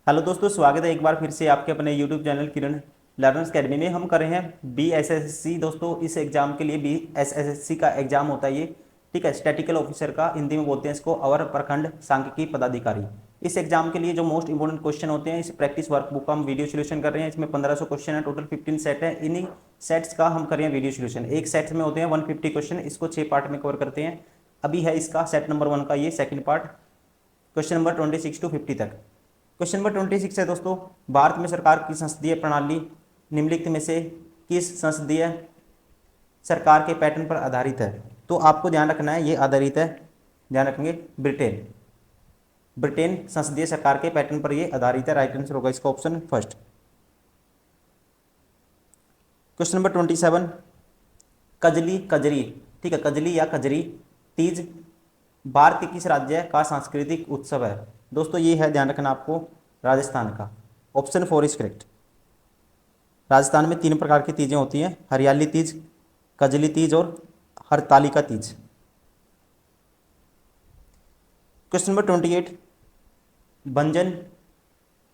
Hello दोस्तों, स्वागत है एक बार फिर से आपके अपने यूट्यूब चैनल किरण लर्नर्स अकेडमी में। हम कर रहे हैं BSSC। दोस्तों इस एग्जाम के लिए BSSC का एग्जाम होता है ये, ठीक है, स्टैटिकल ऑफिसर का, हिंदी में बोलते हैं इसको, अवर प्रखंड सांख्यिकी पदाधिकारी। इस एग्जाम के लिए जो मोस्ट इंपोर्टेंट क्वेश्चन होते हैं, इस प्रैक्टिस वर्कबुक का हम वीडियो सोल्यूशन कर रहे हैं। इसमें 1500 क्वेश्चन है, टोटल 15 सेट है। इन्हीं सेट्स का हम कर रहे हैं वीडियो सोल्यूशन। एक सेट में होते हैं 150 क्वेश्चन, इसको 6 पार्ट में कवर करते हैं। अभी है इसका सेट नंबर 1 का ये second part, question number 26 to 50 तक। क्वेश्चन नंबर 26 है दोस्तों, भारत में सरकार की संसदीय प्रणाली निम्नलिखित में से किस संसदीय सरकार के पैटर्न पर आधारित है? तो आपको ध्यान रखना है, ये आधारित है, ध्यान रखेंगे, ब्रिटेन। ब्रिटेन संसदीय सरकार के पैटर्न पर ये आधारित है। राइट आंसर होगा इसका ऑप्शन फर्स्ट। क्वेश्चन नंबर 27, कजली कजरी, ठीक है, कजली या कजरी तीज भारत के किस राज्य का सांस्कृतिक उत्सव है? दोस्तों ये है, ध्यान रखना आपको, राजस्थान का। Option 4 is correct. राजस्थान में 3 प्रकार की तीजें होती हैं, हरियाली तीज, कजली तीज और हरतालिका तीज। क्वेश्चन नंबर 28, भंजन,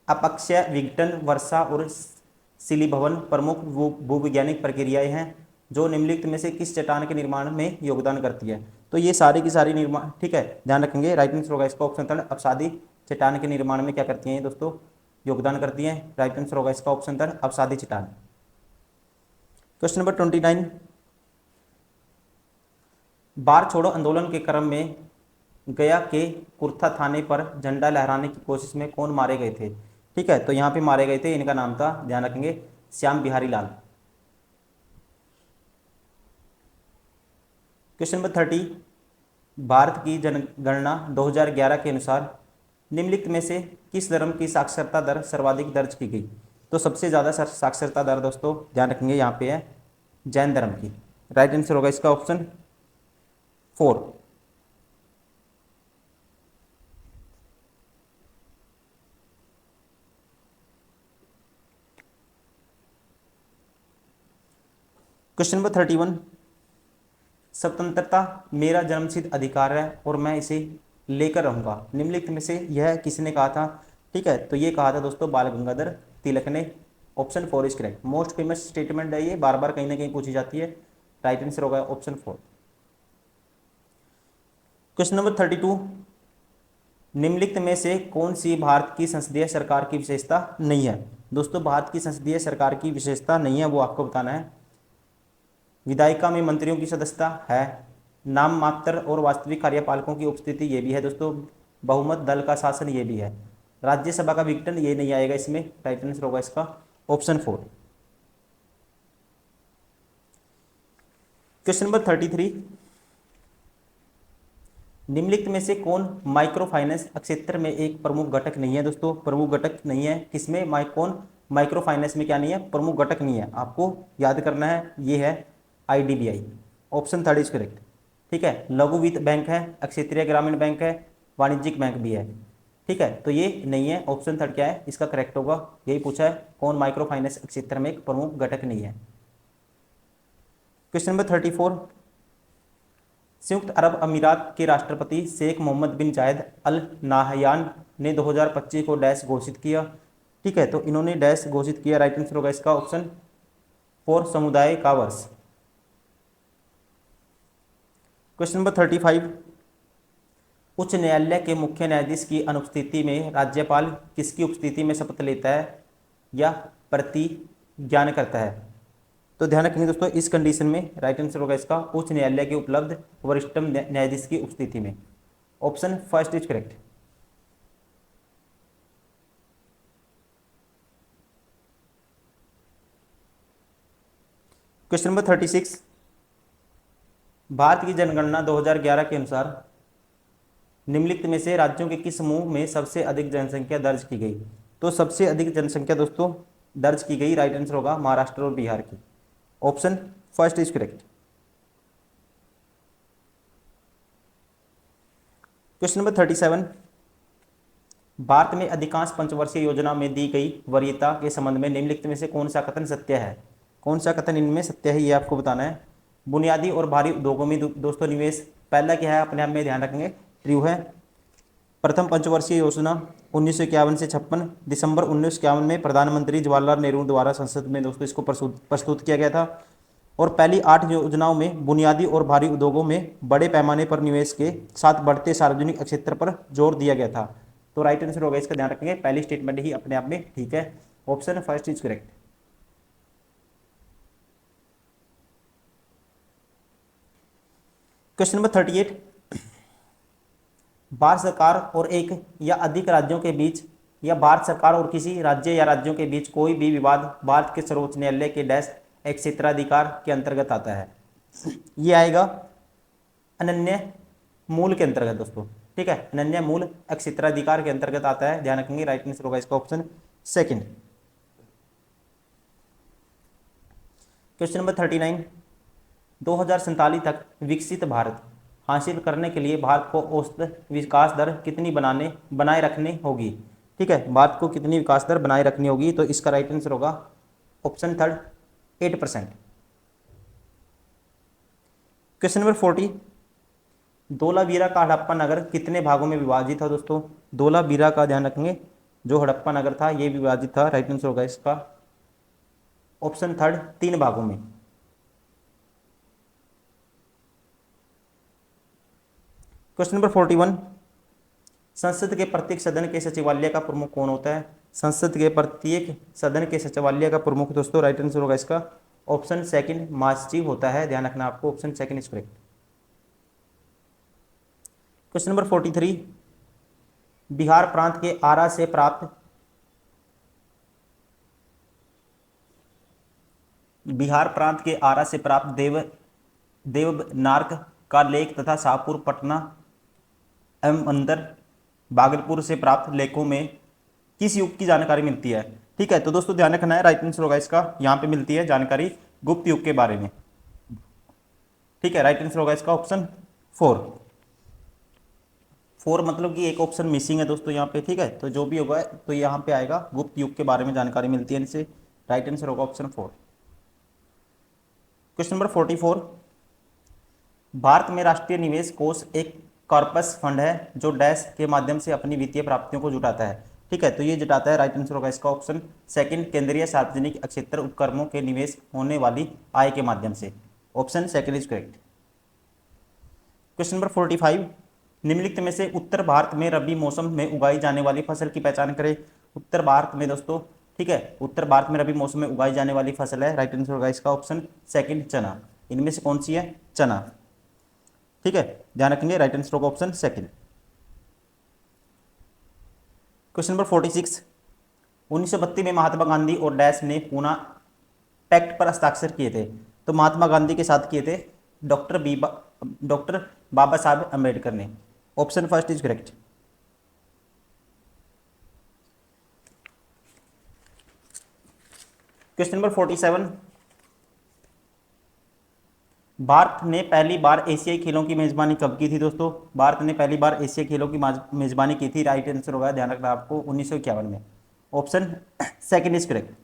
अपक्षय, विघटन, वर्षा और शिलीभवन प्रमुख भूवैज्ञानिक प्रक्रियाएं हैं जो निम्नलिखित में से किस चट्टान के निर्माण में योगदान करती है? तो ये सारी की सारी निर्माण, ठीक है, ध्यान रखेंगे। राइट आंसर होगा इसका ऑप्शन 3, अपसादी चट्टान के निर्माण में क्या करती हैं ये दोस्तों? योगदान करती हैं। राइट आंसर होगा इसका ऑप्शन 3, अपसादी चट्टान। क्वेश्चन नंबर 29, बार छोड़ो आंदोलन के क्रम में गया के कुर्था थाने पर झंडा लहराने की कोशिश में कौन मारे गए थे? ठीक है, तो यहाँ पे मारे गए थे, इनका नाम था, ध्यान रखेंगे, श्याम बिहारी लाल। क्वेश्चन नंबर 30, भारत की जनगणना 2011 के अनुसार निम्नलिखित में से किस धर्म की साक्षरता दर सर्वाधिक दर्ज की गई? तो सबसे ज़्यादा साक्षरता दर दोस्तों, ध्यान रखेंगे, यहाँ पे है जैन धर्म की। राइट आंसर होगा इसका ऑप्शन 4। क्वेश्चन नंबर 31, स्वतंत्रता मेरा जन्मसिद्ध अधिकार है और मैं इसे लेकर रहूंगा, निम्नलिखित में से यह किसने कहा था? ठीक है, तो ये कहा था दोस्तों बाल गंगाधर तिलक ने। Option 4 is correct. Most famous statement है ये, बार बार कहीं ना कहीं पूछी जाती है। राइट आंसर होगा ऑप्शन 4। क्वेश्चन नंबर 32, निम्नलिखित में से कौन सी भारत की संसदीय सरकार की विशेषता नहीं है? दोस्तों भारत की संसदीय सरकार की विशेषता नहीं है, वो आपको बताना है। विधायिका में मंत्रियों की सदस्यता है, नाम मात्र और वास्तविक कार्यपालकों की उपस्थिति ये भी है दोस्तों, बहुमत दल का शासन ये भी है, राज्यसभा का विघटन ये नहीं आएगा इसमें। राइट आंसर होगा इसका ऑप्शन 4। क्वेश्चन नंबर 33, निम्नलिखित में से कौन माइक्रो फाइनेंस क्षेत्र में एक प्रमुख घटक नहीं है? दोस्तों प्रमुख घटक नहीं है किसमें, कौन माइक्रो फाइनेंस में क्या नहीं है? प्रमुख घटक नहीं है, आपको याद करना है, ये है IDBI। Option 3 is correct. ठीक है, लघु वित्त बैंक है, क्षेत्रीय ग्रामीण बैंक है, वाणिज्यिक बैंक भी है। ठीक है, तो ये नहीं है, ऑप्शन 3 क्या है इसका करेक्ट होगा, यही पूछा है, कौन माइक्रो फाइनेंस क्षेत्र में एक प्रमुख घटक नहीं है। क्वेश्चन नंबर 34, संयुक्त अरब अमीरात के राष्ट्रपति शेख मोहम्मद बिन जायद अल नाहयान ने 2025 को डैश घोषित किया। ठीक है, तो इन्होंने डैश घोषित किया। राइट आंसर होगा इसका ऑप्शन 4, समुदाय का वर्ष। क्वेश्चन नंबर 35, उच्च न्यायालय के मुख्य न्यायाधीश की अनुपस्थिति में राज्यपाल किसकी उपस्थिति में शपथ लेता है या प्रतिज्ञान करता है? तो ध्यान रखेंगे दोस्तों इस कंडीशन में, राइट आंसर होगा इसका उच्च न्यायालय के उपलब्ध वरिष्ठतम न्यायाधीश की उपस्थिति में। Option 1 is correct. Question number 36, Bharat की जनगणना 2011 के अनुसार निम्नलिखित में से राज्यों के किस समूह में सबसे अधिक जनसंख्या दर्ज की गई? तो सबसे अधिक जनसंख्या दोस्तों दर्ज की गई, राइट आंसर होगा महाराष्ट्र और बिहार की। Option 1 is correct. Question number 37, Bharat में अधिकांश पंचवर्षीय योजना में दी गई वरीयता के संबंध में निम्नलिखित में से कौन सा कथन सत्य है? कौन सा कथन इनमें सत्य है, ये आपको बताना है। बुनियादी और भारी उद्योगों में दोस्तों निवेश, पहला क्या है अपने आप में ध्यान रखेंगे, ट्रू है। प्रथम पंचवर्षीय योजना 1951 से 56, दिसंबर 1951 में प्रधानमंत्री जवाहरलाल नेहरू द्वारा संसद में दोस्तों इसको प्रस्तुत किया गया था। और पहली 8 योजनाओं में बुनियादी और भारी उद्योगों में बड़े पैमाने पर निवेश के साथ बढ़ते सार्वजनिक क्षेत्र पर जोर दिया गया था। तो राइट आंसर होगा, इसका ध्यान रखेंगे, पहली स्टेटमेंट ही अपने आप में ठीक है, option first is correct. Question number 38, Bharat सरकार और एक या अधिक राज्यों के बीच या भारत सरकार और किसी राज्य या राज्यों के बीच कोई भी विवाद भारत के सर्वोच्च न्यायालय के डैश एक क्षेत्राधिकार के अंतर्गत आता है। ये आएगा अनन्य मूल के अंतर्गत दोस्तों, ठीक है, अनन्य मूल क्षेत्राधिकार के अंतर्गत आता है, ध्यान रखेंगे। राइट आंसर होगा इसका ऑप्शन सेकंड। क्वेश्चन नंबर 39, 2047 तक विकसित भारत हासिल करने के लिए भारत को औसत विकास दर कितनी बनाए रखनी होगी, ठीक है, भारत को कितनी विकास दर बनाए रखनी होगी, तो इसका राइट आंसर होगा option third 8%। Question number 40, Dholavira का हड़प्पा नगर कितने भागों में विभाजित था दोस्तों, धोलावीरा का ध्यान रखेंगे, जो हड़प्पा नगर था ये विभाजित था, राइट आंसर होगा इसका ऑप्शन थर्ड 3 भागों में। क्वेश्चन नंबर 41, संसद के प्रत्येक सदन के सचिवालय का प्रमुख कौन होता है, संसद के प्रत्येक सदन के सचिवालय का प्रमुख दोस्तों राइट आंसर होगा इसका ऑप्शन सेकंड महासचिव होता है, ध्यान रखना आपको, option second is correct. Question number 43, Bihar प्रांत के आरा से प्राप्त देवनार्क का लेख तथा शाहपुर, पटना एवं अंदर भागलपुर से प्राप्त लेखों में किस युग की जानकारी मिलती है, ठीक है, तो दोस्तों ध्यान रखना है, राइट आंसर होगा इसका, यहाँ पे मिलती है जानकारी गुप्त युग के बारे में, ठीक है, राइट आंसर होगा इसका ऑप्शन 4 मतलब कि एक ऑप्शन मिसिंग है दोस्तों यहाँ पे, ठीक है, तो जो भी होगा तो यहाँ पे आएगा गुप्त युग के बारे में जानकारी मिलती है इनसे, राइट आंसर होगा ऑप्शन 4। क्वेश्चन नंबर 44, भारत में राष्ट्रीय निवेश कोष एक कॉर्पस फंड है जो डैश के माध्यम से अपनी वित्तीय प्राप्तियों को जुटाता है, ठीक है, तो ये जुटाता है, राइट आंसर होगा इसका ऑप्शन सेकंड, केंद्रीय सार्वजनिक क्षेत्र उपक्रमों के निवेश होने वाली आय के माध्यम से, option second is correct. Question number 45, निम्नलिखित में से उत्तर भारत में रबी मौसम में उगाई जाने वाली फसल की पहचान करें, उत्तर भारत में दोस्तों, ठीक है, उत्तर भारत में रबी मौसम में उगाई जाने वाली फसल है, राइट आंसर होगा इसका ऑप्शन सेकंड चना, इनमें से कौन सी है, चना, ठीक है, ध्यान रखेंगे, राइट आंसर होगा ऑप्शन सेकंड। क्वेश्चन नंबर 46, 1932 में महात्मा गांधी और डैश ने पूना पैक्ट पर हस्ताक्षर किए थे, तो महात्मा गांधी के साथ किए थे डॉक्टर बाबा साहब अम्बेडकर ने, option first is correct. Question number 47, Bharat ने पहली बार एशियाई खेलों की मेजबानी कब की थी दोस्तों, भारत ने पहली बार एशियाई खेलों की मेजबानी की थी, राइट आंसर होगा, ध्यान रखना आपको, 1951 में, option second is correct.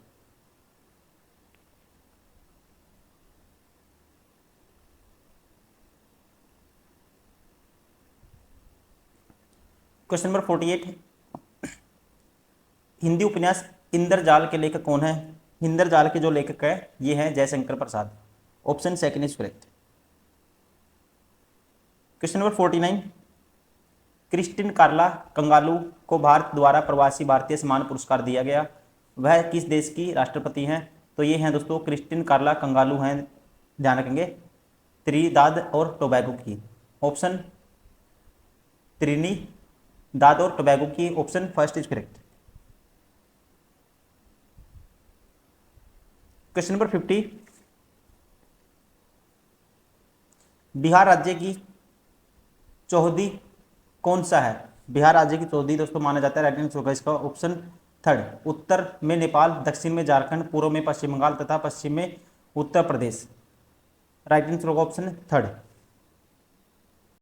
Question number 48, Hindi उपन्यास इंद्रजाल के लेखक कौन है, इंद्रजाल के जो लेखक है ये हैं Jaishankar Prasad, option second is correct. Question number 49, Christine Carla Kangaloo को भारत द्वारा प्रवासी भारतीय सम्मान पुरस्कार दिया गया, वह किस देश की राष्ट्रपति हैं, तो ये हैं दोस्तों क्रिस्टिन कार्ला कंगालू हैं, ध्यान रखेंगे, त्रिनिदाद और टोबैगो की, ऑप्शन त्रिनिदाद और टोबैगो की, option first is correct. Question number 50, Bihar राज्य की चौहदी कौन सा है, बिहार राज्य की चौहदी दोस्तों माना जाता है, राइट आंसर होगा इसका ऑप्शन थर्ड, उत्तर में नेपाल, दक्षिण में झारखंड, पूर्व में पश्चिम बंगाल तथा पश्चिम में उत्तर प्रदेश, राइट आंसर होगा ऑप्शन थर्ड।